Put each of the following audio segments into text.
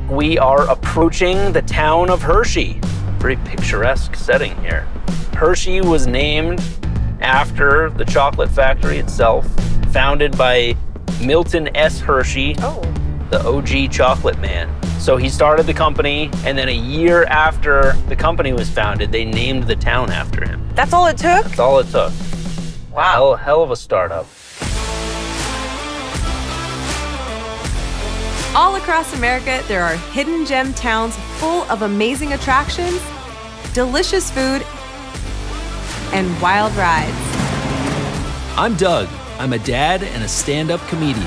We are approaching the town of Hershey. Very picturesque setting here. Hershey was named after the chocolate factory itself, founded by Milton S. Hershey, the OG chocolate man. So he started the company, and then a year after the company was founded, they named the town after him. That's all it took? That's all it took. Wow. Hell of a startup. All across America, there are hidden gem towns full of amazing attractions, delicious food, and wild rides. I'm Doug. I'm a dad and a stand-up comedian.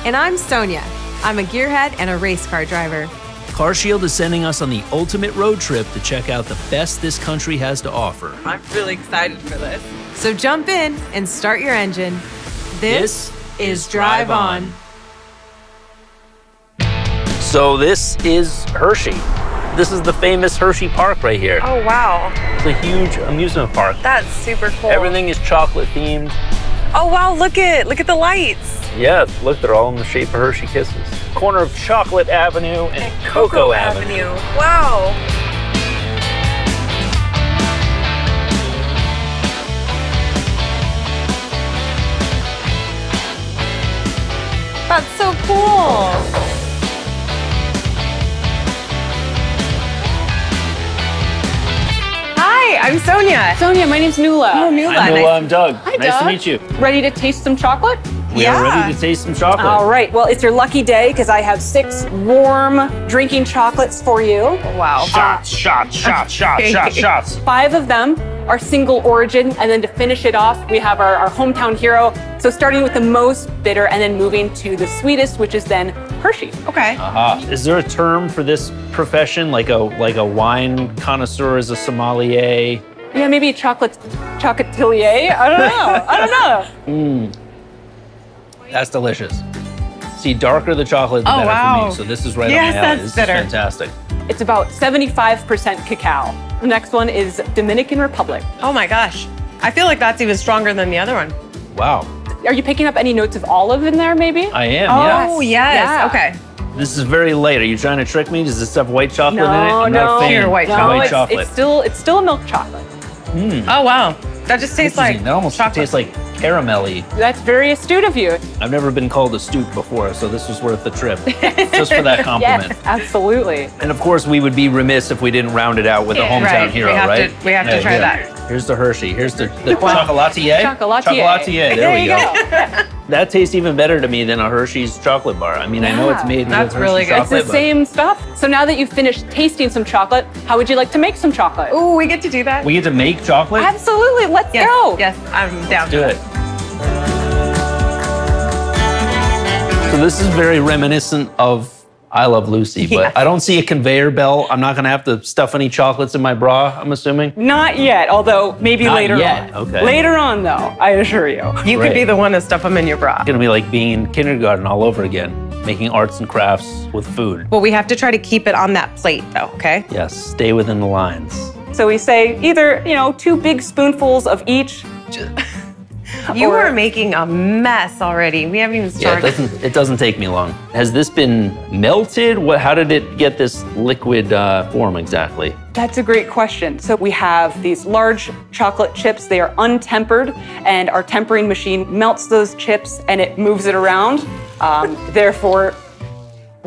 And I'm Sonya. I'm a gearhead and a race car driver. CarShield is sending us on the ultimate road trip to check out the best this country has to offer. I'm really excited for this. So jump in and start your engine. This is Drive On. So this is Hershey. This is the famous Hershey Park right here. Oh, wow. It's a huge amusement park. That's super cool. Everything is chocolate themed. Oh, wow, look at the lights. Yeah, look, they're all in the shape of Hershey Kisses. Corner of Chocolate Avenue and Cocoa Avenue. Wow. That's so cool. Hi, I'm Sonya. Sonya, my name's Nuala. Oh, Nuala. Hi, Nuala, I'm Doug. Hi, nice Doug. to meet you. Ready to taste some chocolate? We are ready to taste some chocolate. All right, well, it's your lucky day because I have 6 warm drinking chocolates for you. Wow. Shots. 5 of them are single origin, and then to finish it off, we have our hometown hero. So starting with the most bitter and then moving to the sweetest, which is then Hershey. Okay. Is there a term for this profession, like a wine connoisseur is a sommelier? Yeah, maybe chocolatier. I don't know. That's delicious. See, darker the chocolate, the better for me. So this is right on my alley. This is fantastic. It's about 75% cacao. The next one is Dominican Republic. Oh my gosh. I feel like that's even stronger than the other one. Wow. Are you picking up any notes of olive in there, maybe? I am, Oh, yes. Yeah. Okay. This is very light. Are you trying to trick me? Does this have white chocolate in it? I'm No, not a fan Pure white of chocolate. white chocolate. It's still a milk chocolate. Oh, wow. That just tastes like That almost chocolate. tastes like caramelly. That's very astute of you. I've never been called astute before, so this was worth the trip. Just for that compliment. Yes, absolutely. And of course, we would be remiss if we didn't round it out with a hometown Right. hero, We have to try that. Here's the Hershey. Here's the chocolatier. Chocolatier. There we go. That tastes even better to me than a Hershey's chocolate bar. I mean, I know it's made with That's Hershey really good. chocolate. It's the same stuff. So now that you've finished tasting some chocolate, how would you like to make some chocolate? Ooh, we get to do that? We get to make chocolate? Absolutely, let's go. Yes, I'm down. Do it. So this is very reminiscent of I Love Lucy, but I don't see a conveyor belt. I'm not gonna have to stuff any chocolates in my bra, I'm assuming. Not yet, although maybe Not later yet, on. okay. Later on, though, I assure you. You could be the one to stuff them in your bra. It's gonna be like being in kindergarten all over again, making arts and crafts with food. Well, we have to try to keep it on that plate, though, okay? Yes, stay within the lines. So we say either, 2 big spoonfuls of each. You are making a mess already. We haven't even started. Yeah, it doesn't take me long. Has this been melted? How did it get this liquid form exactly? That's a great question. So we have these large chocolate chips. They are untempered, and our tempering machine melts those chips and it moves it around. Therefore,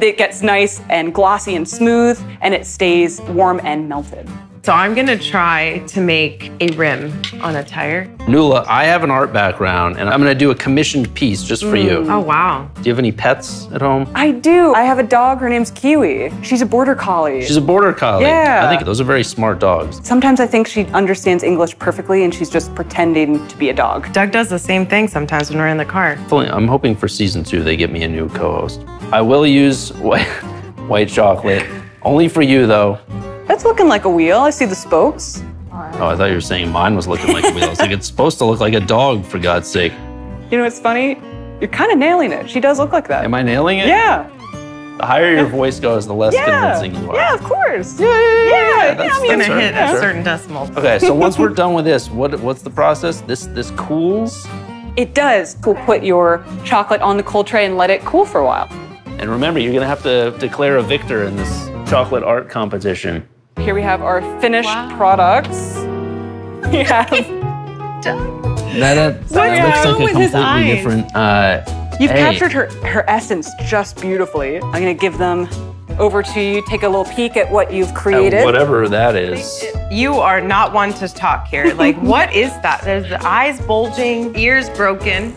it gets nice and glossy and smooth, and it stays warm and melted. So I'm gonna try to make a rim on a tire. Nuala, I have an art background, and I'm gonna do a commissioned piece just for you. Oh, wow. Do you have any pets at home? I do. I have a dog. Her name's Kiwi. She's a border collie. She's a border collie. Yeah. I think those are very smart dogs. Sometimes I think she understands English perfectly, and she's just pretending to be a dog. Doug does the same thing sometimes when we're in the car. I'm hoping for season 2 they get me a new co-host. I will use white chocolate, only for you though. That's looking like a wheel. I see the spokes. Oh, I thought you were saying mine was looking like a wheel. I was like, it's supposed to look like a dog, for God's sake. You know what's funny? You're kind of nailing it. She does look like that. Am I nailing it? Yeah. The higher your voice goes, the less convincing you are. Yeah, of course. That's Gonna fair, hit that's a fair. certain decimal. Okay, so once we're done with this, what's the process? This cools, It does. We'll put your chocolate on the cold tray and let it cool for a while. And remember, you're gonna have to declare a victor in this chocolate art competition. Here we have our finished products. We have... That looks like a completely different... You've captured her essence just beautifully. I'm gonna give them over to you. Take a little peek at what you've created. Whatever that is. You are not one to talk here. Like, what is that? There's the eyes bulging, ears broken.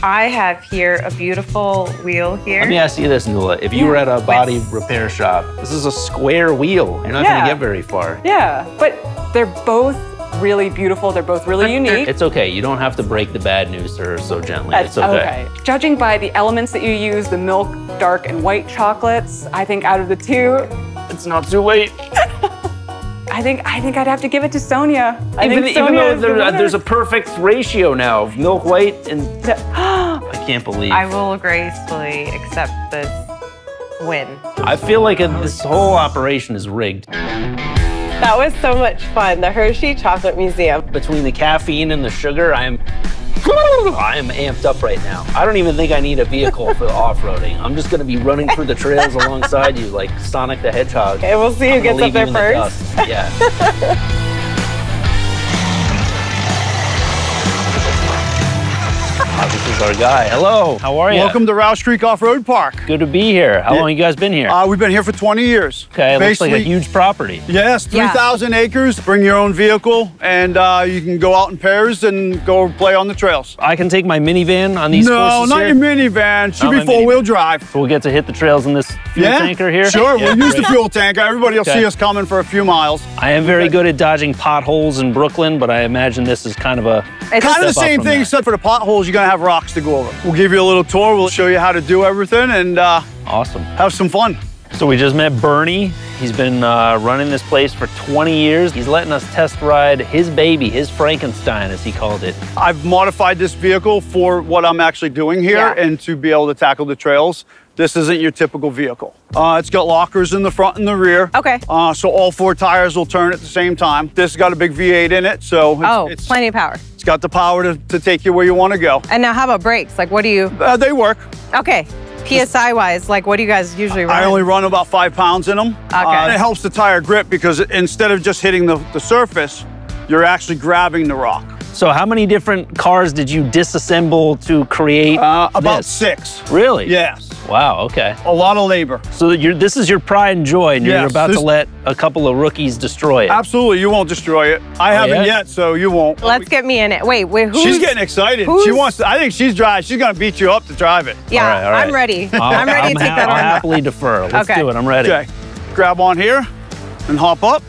I have here a beautiful wheel here. Let me ask you this, Nuala. If you were at a body repair shop, this is a square wheel. You're not gonna get very far. Yeah, but they're both really beautiful. They're both really unique. It's okay. You don't have to break the bad news to her so gently. It's okay. Judging by the elements that you use, the milk, dark, and white chocolates, I think out of the two, it's not too late. I think I'd have to give it to Sonya. Even though there's a perfect ratio now of milk, white, and I can't believe. I will gracefully accept this win. I feel like this whole operation is rigged. That was so much fun. The Hershey Chocolate Museum. Between the caffeine and the sugar, I am amped up right now. I don't even think I need a vehicle for the off-roading. I'm just gonna be running through the trails alongside you like Sonic the Hedgehog. Okay, we'll see who gets up there first. Yeah. This is our guy. Hello, how are you? Welcome to Rausch Creek Off-Road Park. Good to be here. How long you guys been here? We've been here for 20 years. Okay, it looks like a huge property. Yes, 3,000 acres. Bring your own vehicle, and you can go out in pairs and go play on the trails. I can take my minivan on these courses not here? your minivan. Should be four-wheel drive. So we'll get to hit the trails in this fuel tanker here? Sure, we'll use the fuel tanker. Everybody will see us coming for a few miles. I am very good at dodging potholes in Brooklyn, but I imagine this is kind of a kind of the same thing, except for the potholes, you're gonna have rocks to go over. We'll give you a little tour. We'll show you how to do everything and awesome. Have some fun. So we just met Bernie. He's been running this place for 20 years. He's letting us test ride his baby, his Frankenstein, as he called it. I've modified this vehicle for what I'm actually doing here and to be able to tackle the trails. This isn't your typical vehicle. It's got lockers in the front and the rear. Okay. So all 4 tires will turn at the same time. This has got a big V8 in it, so it's plenty of power. It's got the power to take you where you want to go. And now how about brakes? Like, what do you? They work. Okay. PSI wise, like, what do you guys usually run? I only run about 5 pounds in them. Okay. And it helps the tire grip because instead of just hitting the surface, you're actually grabbing the rock. So how many different cars did you disassemble to create About 6. Really? Yes. Wow, okay. A lot of labor. So this is your pride and joy, and you're about to let a couple of rookies destroy it. Absolutely, you won't destroy it. I haven't yet, so you won't. Let's get me in it. Wait, who's? She's getting excited. She wants to, I think she's gonna beat you up to drive it. Yeah, all right. I'm ready. I'm ready to take that I'll on. happily defer. Let's do it, I'm ready. Okay, grab on here and hop up.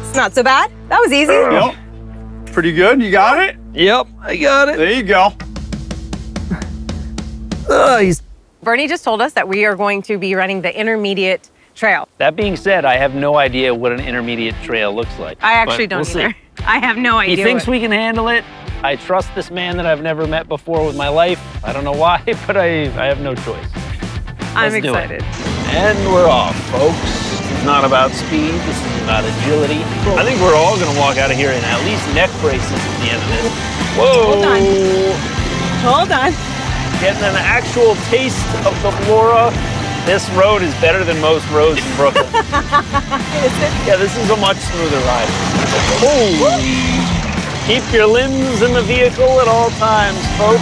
It's not so bad. That was easy. Yep. Pretty good, you got it? Yep, I got it. There you go. Bernie just told us that we are going to be running the intermediate trail. That being said, I have no idea what an intermediate trail looks like. I actually don't either. I have no idea. He thinks we can handle it. I trust this man that I've never met before with my life. I don't know why, but I have no choice. I'm excited. And we're off, folks. It's not about speed, this is about agility. I think we're all gonna walk out of here in at least neck braces at the end of this. Whoa! Hold on. Getting an actual taste of the flora. This road is better than most roads in Brooklyn. Is it? Yeah, this is a much smoother ride. Holy! Keep your limbs in the vehicle at all times, folks.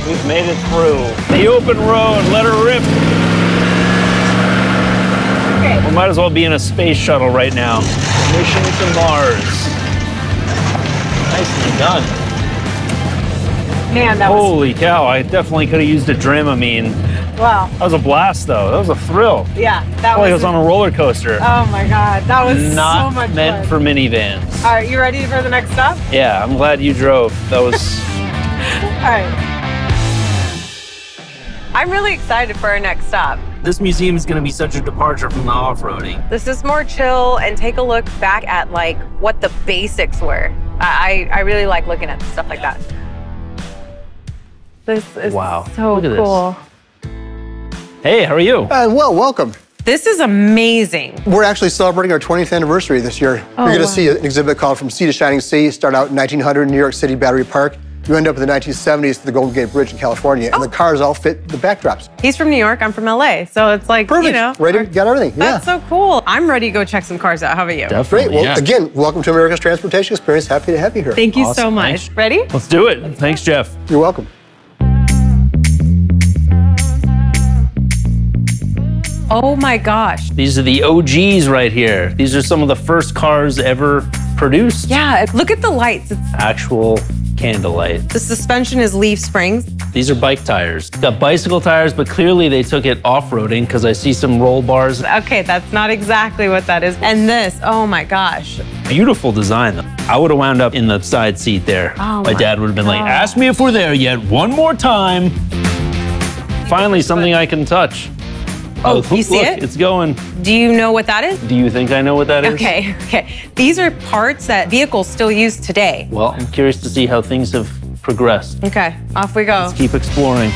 We've made it through the open road. Let her rip. Okay. We might as well be in a space shuttle right now. Mission to Mars. Nicely done. Man, that Holy cow, I definitely could have used a Dramamine. Wow. That was a blast, though. That was a thrill. Yeah, that Like I was on a roller coaster. Oh my God, that was Not so much meant for minivans. All right, you ready for the next stop? Yeah, I'm glad you drove. That was... All right. I'm really excited for our next stop. This museum is going to be such a departure from the off-roading. This is more chill and take a look back at like what the basics were. I really like looking at stuff like that. This is Wow. so Look at cool. Hey, how are you? Well, welcome. This is amazing. We're actually celebrating our 20th anniversary this year. You're going to see an exhibit called From Sea to Shining Sea. Start out in 1900 in New York City Battery Park. You end up in the 1970s to the Golden Gate Bridge in California, and the cars all fit the backdrops. He's from New York, I'm from LA, so it's like, Perfect. you know. Ready? Got everything. That's so cool. I'm ready to go check some cars out. How about you? Definitely. Great. Well, again, welcome to America's Transportation Experience. Happy to have you here. Thank you Awesome. so much. Thanks. Ready? Let's do it. Thanks, Jeff. You're welcome. Oh my gosh. These are the OGs right here. These are some of the first cars ever produced. Yeah, look at the lights. It's, Actual candlelight. the suspension is leaf springs. These are bike tires. Got bicycle tires, but clearly they took it off-roading because I see some roll bars. Okay, that's not exactly what that is. And this, oh my gosh. Beautiful design, though. I would have wound up in the side seat there. Oh my dad would have been like, ask me if we're there yet one more time. Finally, something I can touch. Oh, you see look, it? It's going. Do you know what that is? Do you think I know what that is? Okay. These are parts that vehicles still use today. Well, I'm curious to see how things have progressed. Okay, off we go. Let's keep exploring.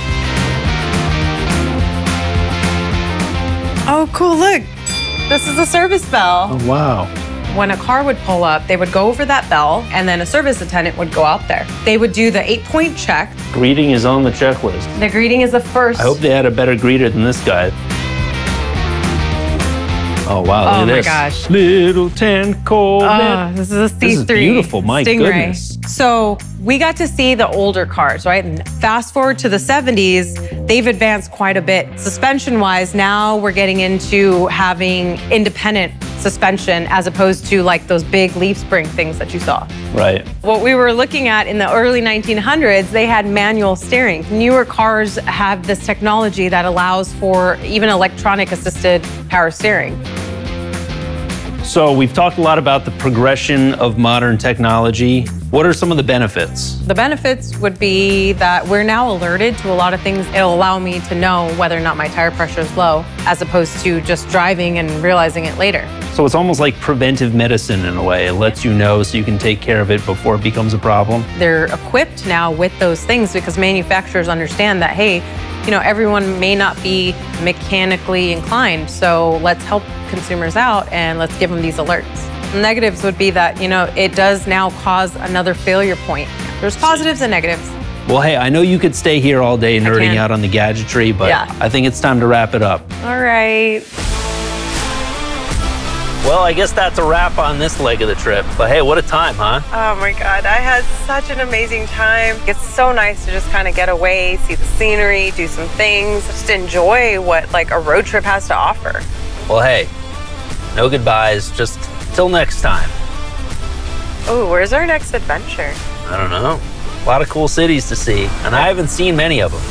Oh, cool, look. This is a service bell. Oh, wow. When a car would pull up, they would go over that bell, and then a service attendant would go out there. They would do the 8-point check. Greeting is on the checklist. The greeting is the first. I hope they had a better greeter than this guy. Oh, wow, look at this. Oh, my gosh. Little tan Corvette. This is a C3 This is beautiful, my Stingray. goodness. So we got to see the older cars, right? And fast forward to the 70s, they've advanced quite a bit. Suspension-wise, now we're getting into having independent suspension as opposed to like those big leaf spring things that you saw. Right. What we were looking at in the early 1900s, they had manual steering. Newer cars have this technology that allows for even electronic assisted power steering. So we've talked a lot about the progression of modern technology. What are some of the benefits? The benefits would be that we're now alerted to a lot of things. It'll allow me to know whether or not my tire pressure is low, as opposed to just driving and realizing it later. So it's almost like preventive medicine in a way. It lets you know so you can take care of it before it becomes a problem. They're equipped now with those things because manufacturers understand that, hey, you know, everyone may not be mechanically inclined, so let's help consumers out and let's give them these alerts. The negatives would be that, you know, it does now cause another failure point. There's positives and negatives. Well, hey, I know you could stay here all day nerding can. out on the gadgetry, but Yeah. I think it's time to wrap it up. All right. Well, I guess that's a wrap on this leg of the trip. But hey, what a time, huh? Oh my God, I had such an amazing time. It's so nice to just kind of get away, see the scenery, do some things, just enjoy what like a road trip has to offer. Well, hey, no goodbyes, just till next time. Oh, where's our next adventure? I don't know. A lot of cool cities to see, and I haven't seen many of them.